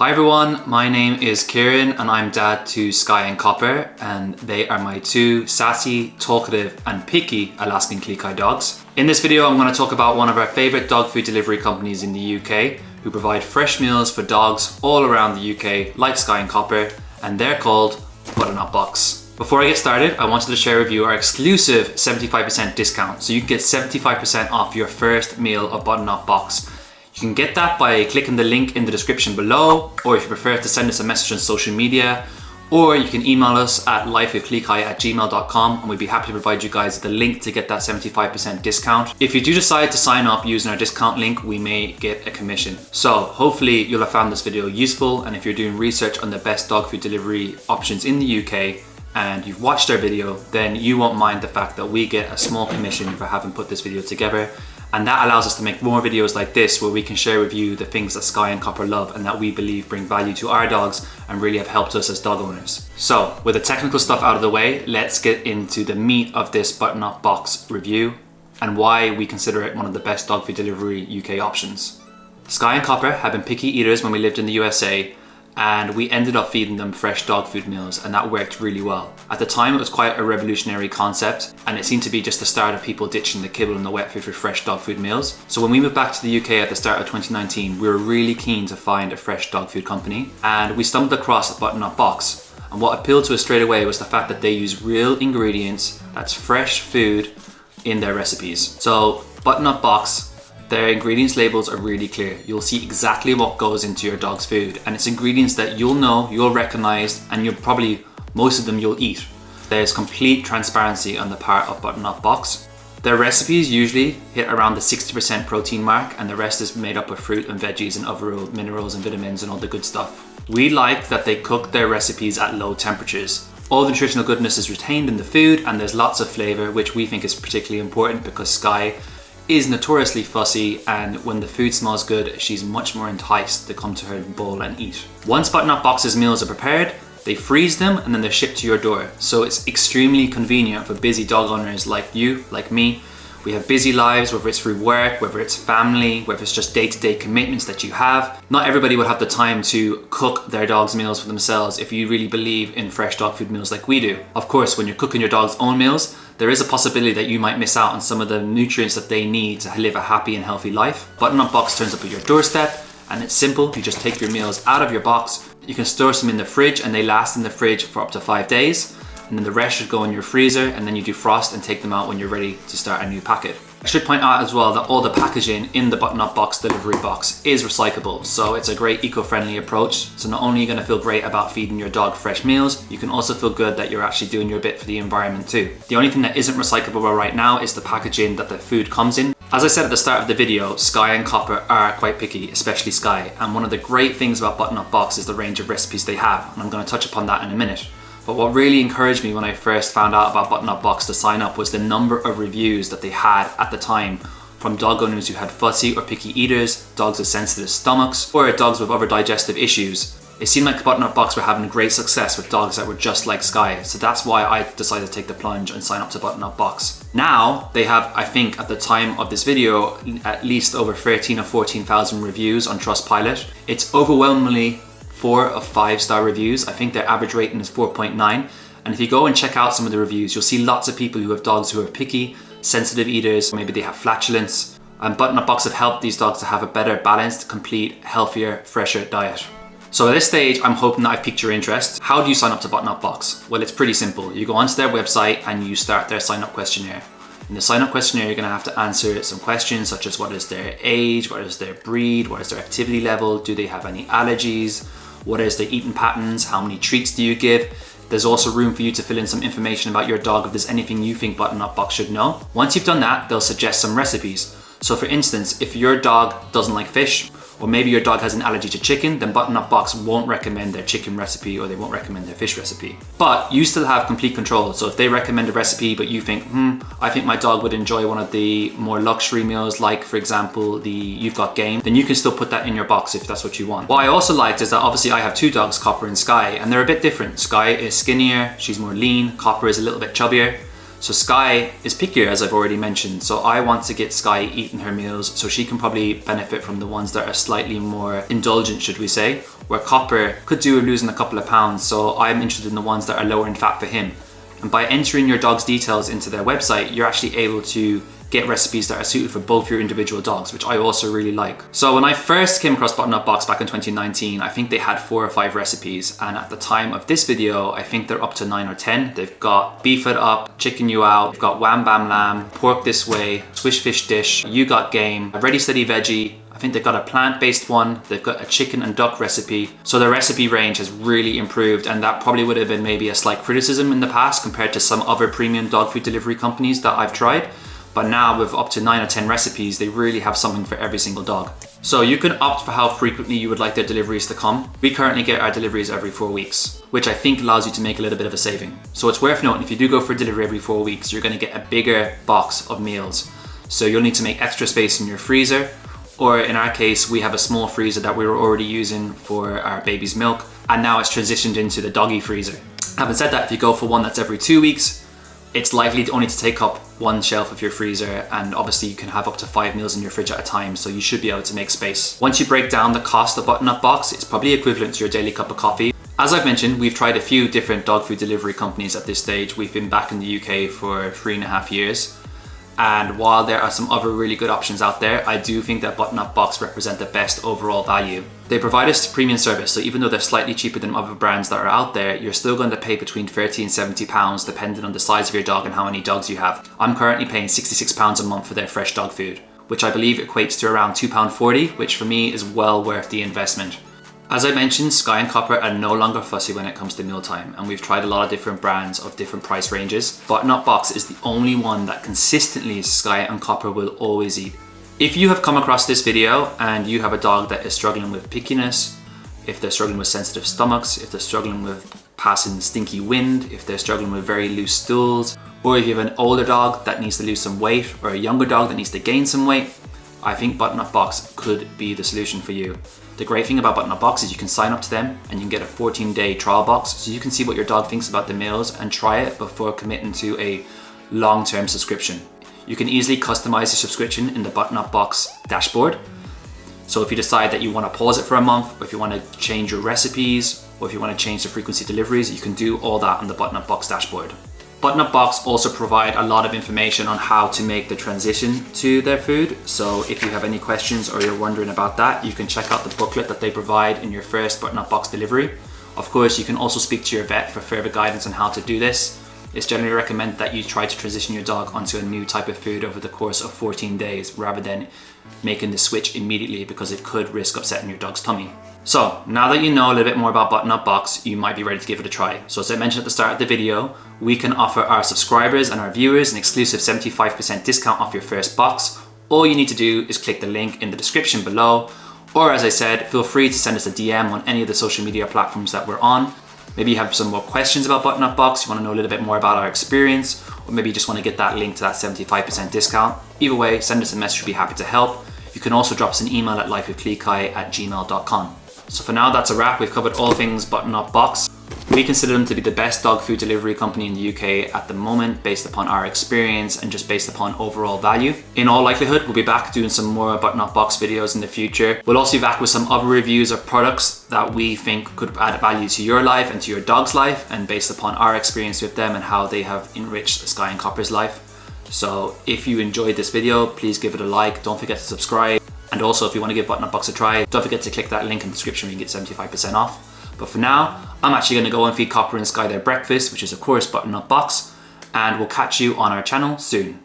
Hi everyone, my name is Kieran and I'm dad to Skye and Copper, and they are my two sassy, talkative and picky Alaskan Klee Kai dogs. In this video I'm going to talk about one of our favourite dog food delivery companies in the UK who provide fresh meals for dogs all around the UK like Skye and Copper, and they're called Butternut Box. Before I get started, I wanted to share with you our exclusive 75% discount, so you can get 75% off your first meal of Butternut Box. You can get that by clicking the link in the description below, or if you prefer to send us a message on social media, or you can email us at lifewithkleekai@gmail.com and we'd be happy to provide you guys with the link to get that 75% discount. If you do decide to sign up using our discount link, we may get a commission. So hopefully you'll have found this video useful, and if you're doing research on the best dog food delivery options in the UK and you've watched our video, then you won't mind the fact that we get a small commission for having put this video together. And that allows us to make more videos like this where we can share with you the things that Skye and Copper love and that we believe bring value to our dogs and really have helped us as dog owners. So with the technical stuff out of the way, let's get into the meat of this Butternut Box review and why we consider it one of the best dog food delivery UK options. Skye and Copper have been picky eaters when we lived in the USA, and we ended up feeding them fresh dog food meals, and that worked really well. At the time it was quite a revolutionary concept, and it seemed to be just the start of people ditching the kibble and the wet food for fresh dog food meals. So when we moved back to the UK at the start of 2019, we were really keen to find a fresh dog food company, and we stumbled across Butternut Box. And what appealed to us straight away was the fact that they use real ingredients, that's fresh food, in their recipes. So Butternut Box, their ingredients labels are really clear. You'll see exactly what goes into your dog's food, and it's ingredients that you'll know, you'll recognize, and most of them you'll eat. There's complete transparency on the part of Butternut Box. Their recipes usually hit around the 60% protein mark, and the rest is made up of fruit and veggies and other minerals and vitamins and all the good stuff. We like that they cook their recipes at low temperatures. All the nutritional goodness is retained in the food, and there's lots of flavor, which we think is particularly important because Skye is notoriously fussy, and when the food smells good, she's much more enticed to come to her bowl and eat. Once Butternut Box's meals are prepared, they freeze them and then they're shipped to your door. So it's extremely convenient for busy dog owners like you, like me. We have busy lives, whether it's through work, whether it's family, whether it's just day-to-day commitments that you have. Not everybody would have the time to cook their dog's meals for themselves if you really believe in fresh dog food meals like we do. Of course, when you're cooking your dog's own meals, there is a possibility that you might miss out on some of the nutrients that they need to live a happy and healthy life. Butternut Box turns up at your doorstep, and it's simple. You just take your meals out of your box. You can store some in the fridge, and they last in the fridge for up to 5 days. And then the rest should go in your freezer, and then you defrost and take them out when you're ready to start a new packet. I should point out as well that all the packaging in the Butternut Box delivery box is recyclable, so it's a great eco-friendly approach. So not only are you going to feel great about feeding your dog fresh meals, you can also feel good that you're actually doing your bit for the environment too. The only thing that isn't recyclable right now is the packaging that the food comes in. As I said at the start of the video, Skye and Copper are quite picky, especially Skye, and one of the great things about Butternut Box is the range of recipes they have, and I'm going to touch upon that in a minute. But what really encouraged me when I first found out about Butternut Box to sign up was the number of reviews that they had at the time from dog owners who had fussy or picky eaters, dogs with sensitive stomachs, or dogs with other digestive issues. It seemed like Butternut Box were having great success with dogs that were just like Skye, so that's why I decided to take the plunge and sign up to Butternut Box. Now, they have, I think at the time of this video, at least over 13 or 14,000 reviews on Trustpilot. It's overwhelmingly 4 of 5-star reviews. I think their average rating is 4.9. And if you go and check out some of the reviews, you'll see lots of people who have dogs who are picky, sensitive eaters, maybe they have flatulence. And Butternut Box have helped these dogs to have a better balanced, complete, healthier, fresher diet. So at this stage, I'm hoping that I've piqued your interest. How do you sign up to Butternut Box? Well, it's pretty simple. You go onto their website and you start their sign-up questionnaire. In the sign-up questionnaire, you're going to have to answer some questions such as what is their age, what is their breed, what is their activity level, do they have any allergies, what is their eating patterns, how many treats do you give. There's also room for you to fill in some information about your dog if there's anything you think Butternut Box should know. Once you've done that, they'll suggest some recipes. So for instance, if your dog doesn't like fish, or maybe your dog has an allergy to chicken, then Butternut Box won't recommend their chicken recipe or they won't recommend their fish recipe. But you still have complete control. So if they recommend a recipe, but you think, I think my dog would enjoy one of the more luxury meals, like for example, the You've Got Game, then you can still put that in your box if that's what you want. What I also liked is that obviously I have 2 dogs, Copper and Skye, and they're a bit different. Skye is skinnier, she's more lean, Copper is a little bit chubbier. So Skye is pickier, as I've already mentioned, so I want to get Skye eating her meals so she can probably benefit from the ones that are slightly more indulgent, should we say, where Copper could do with losing a couple of pounds, so I'm interested in the ones that are lower in fat for him. And by entering your dog's details into their website, you're actually able to get recipes that are suited for both your individual dogs, which I also really like. So when I first came across Butternut Box back in 2019, I think they had 4 or 5 recipes. And at the time of this video, I think they're up to 9 or 10. They've got beef it up, chicken you out, they've got wham bam lamb, pork this way, swish fish dish, you got game, a ready steady veggie. I think they've got a plant-based one, they've got a chicken and duck recipe. So their recipe range has really improved, and that probably would have been maybe a slight criticism in the past compared to some other premium dog food delivery companies that I've tried. But now with up to 9 or 10 recipes, they really have something for every single dog. So you can opt for how frequently you would like their deliveries to come. We currently get our deliveries every 4 weeks, which I think allows you to make a little bit of a saving. So it's worth noting, if you do go for delivery every 4 weeks, you're gonna get a bigger box of meals. So you'll need to make extra space in your freezer, or in our case, we have a small freezer that we were already using for our baby's milk, and now it's transitioned into the doggy freezer. Having said that, if you go for one that's every 2 weeks, it's likely only to take up 1 shelf of your freezer, and obviously you can have up to 5 meals in your fridge at a time, so you should be able to make space. Once you break down the cost of Butternut Box, it's probably equivalent to your daily cup of coffee. As I've mentioned, we've tried a few different dog food delivery companies at this stage. We've been back in the UK for 3.5 years. And while there are some other really good options out there, I do think that Butternut Box represent the best overall value. They provide us premium service, so even though they're slightly cheaper than other brands that are out there, you're still going to pay between £30 and £70 depending on the size of your dog and how many dogs you have. I'm currently paying £66 a month for their fresh dog food, which I believe equates to around £2.40, which for me is well worth the investment. As I mentioned, Skye and Copper are no longer fussy when it comes to mealtime, and we've tried a lot of different brands of different price ranges. Butternut Box is the only one that consistently Skye and Copper will always eat. If you have come across this video and you have a dog that is struggling with pickiness, if they're struggling with sensitive stomachs, if they're struggling with passing stinky wind, if they're struggling with very loose stools, or if you have an older dog that needs to lose some weight or a younger dog that needs to gain some weight, I think Butternut Box could be the solution for you. The great thing about Butternut Box is you can sign up to them and you can get a 14-day trial box, so you can see what your dog thinks about the meals and try it before committing to a long-term subscription. You can easily customize the subscription in the Butternut Box dashboard. So if you decide that you want to pause it for a month, or if you want to change your recipes, or if you want to change the frequency of deliveries, you can do all that on the Butternut Box dashboard. Butternut Box also provide a lot of information on how to make the transition to their food. So if you have any questions or you're wondering about that, you can check out the booklet that they provide in your first Butternut Box delivery. Of course, you can also speak to your vet for further guidance on how to do this. It's generally recommended that you try to transition your dog onto a new type of food over the course of 14 days rather than making the switch immediately, because it could risk upsetting your dog's tummy. So now that you know a little bit more about Butternut Box, you might be ready to give it a try. So as I mentioned at the start of the video, we can offer our subscribers and our viewers an exclusive 75% discount off your first box. All you need to do is click the link in the description below, or as I said, feel free to send us a DM on any of the social media platforms that we're on. Maybe you have some more questions about Butternut Box, you want to know a little bit more about our experience, or maybe you just want to get that link to that 75% discount. Either way, send us a message, we'll be happy to help. You can also drop us an email at lifewithkleekai@gmail.com. So for now, that's a wrap. We've covered all things Butternut Box. We consider them to be the best dog food delivery company in the UK at the moment, based upon our experience and just based upon overall value. In all likelihood, we'll be back doing some more Butternut Box videos in the future. We'll also be back with some other reviews of products that we think could add value to your life and to your dog's life, and based upon our experience with them and how they have enriched Skye and Copper's life. So if you enjoyed this video, please give it a like. Don't forget to subscribe. And also, if you want to give Butternut Box a try, don't forget to click that link in the description where you can get 75% off. But for now, I'm actually going to go and feed Copper and Skye their breakfast, which is of course Butternut Box, and we'll catch you on our channel soon.